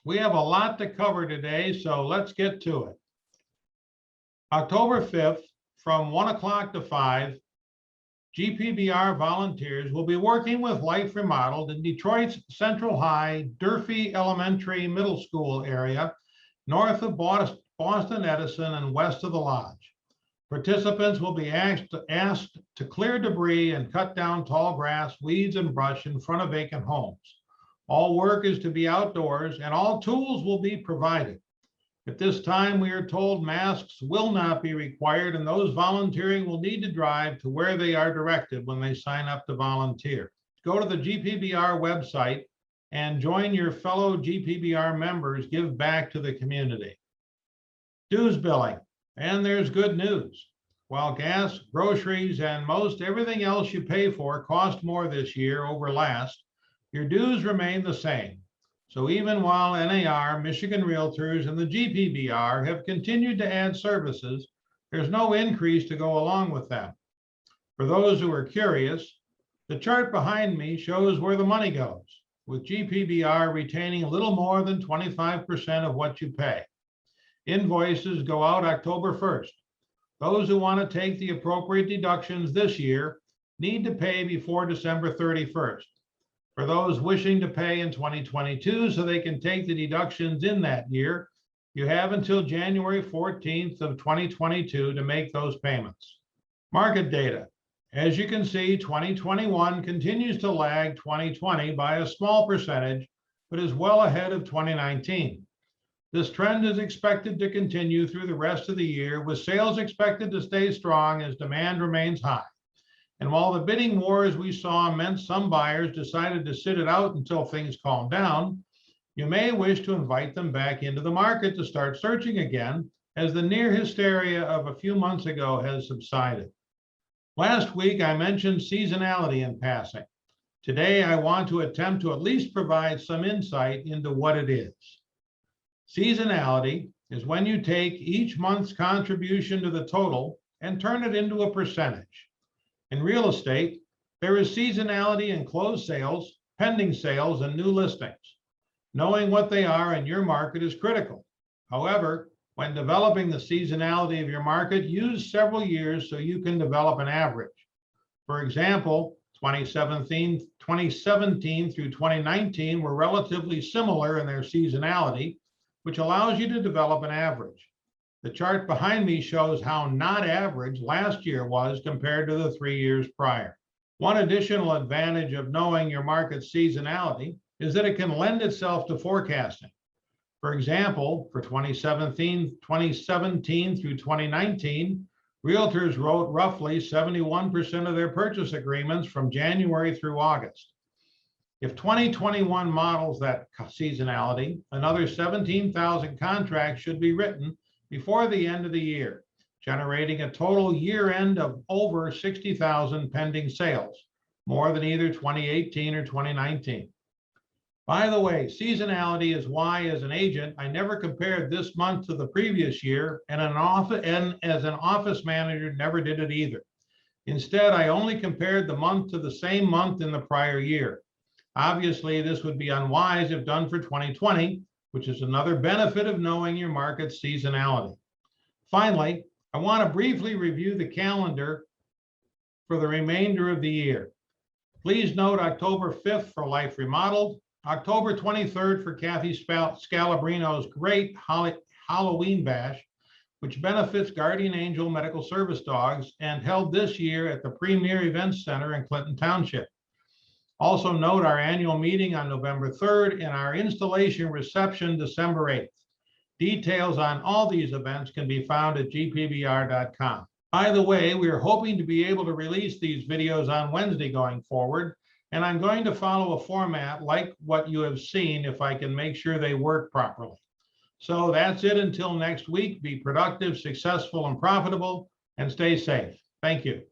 We have a lot to cover today, so let's get to it. October 5th, from 1 o'clock to 5, GPBR volunteers will be working with Life Remodeled in Detroit's Central High, Durfee Elementary Middle School area, north of Boston Edison and west of the Lodge. Participants will be asked to clear debris and cut down tall grass, weeds, and brush in front of vacant homes. All work is to be outdoors and all tools will be provided. At this time, we are told masks will not be required and those volunteering will need to drive to where they are directed when they sign up to volunteer. Go to the GPBR website and join your fellow GPBR members, give back to the community. Dues billing, and there's good news. While gas, groceries, and most everything else you pay for cost more this year over last, your dues remain the same. So even while NAR, Michigan Realtors, and the GPBR have continued to add services, there's no increase to go along with them. For those who are curious, the chart behind me shows where the money goes, with GPBR retaining a little more than 25% of what you pay. Invoices go out October 1st. Those who want to take the appropriate deductions this year need to pay before December 31st. For those wishing to pay in 2022 so they can take the deductions in that year, you have until January 14th of 2022 to make those payments. Market data. As you can see, 2021 continues to lag 2020 by a small percentage, but is well ahead of 2019. This trend is expected to continue through the rest of the year, with sales expected to stay strong as demand remains high. And while the bidding wars we saw meant some buyers decided to sit it out until things calm down, you may wish to invite them back into the market to start searching again, as the near hysteria of a few months ago has subsided. Last week, I mentioned seasonality in passing. Today, I want to attempt to at least provide some insight into what it is. Seasonality is when you take each month's contribution to the total and turn it into a percentage. In real estate, there is seasonality in closed sales, pending sales, and new listings. Knowing what they are in your market is critical. However, when developing the seasonality of your market, use several years so you can develop an average. For example, 2017 through 2019 were relatively similar in their seasonality, which allows you to develop an average. The chart behind me shows how not average last year was compared to the 3 years prior. One additional advantage of knowing your market's seasonality is that it can lend itself to forecasting. For example, for 2017 through 2019, realtors wrote roughly 71% of their purchase agreements from January through August. If 2021 models that seasonality, another 17,000 contracts should be written before the end of the year, generating a total year end of over 60,000 pending sales, more than either 2018 or 2019. By the way, seasonality is why, as an agent, I never compared this month to the previous year, and as an office manager, never did it either. Instead, I only compared the month to the same month in the prior year. Obviously, this would be unwise if done for 2020, which is another benefit of knowing your market's seasonality. Finally, I want to briefly review the calendar for the remainder of the year. Please note October 5th for Life Remodeled, October 23rd for Kathy Scalabrino's great Halloween Bash, which benefits Guardian Angel Medical Service Dogs and held this year at the Premier Events Center in Clinton Township. Also note our annual meeting on November 3rd and our installation reception December 8th. Details on all these events can be found at gpbr.com. By the way, we are hoping to be able to release these videos on Wednesday going forward, and I'm going to follow a format like what you have seen if I can make sure they work properly. So that's it until next week. Be productive, successful, and profitable, and stay safe. Thank you.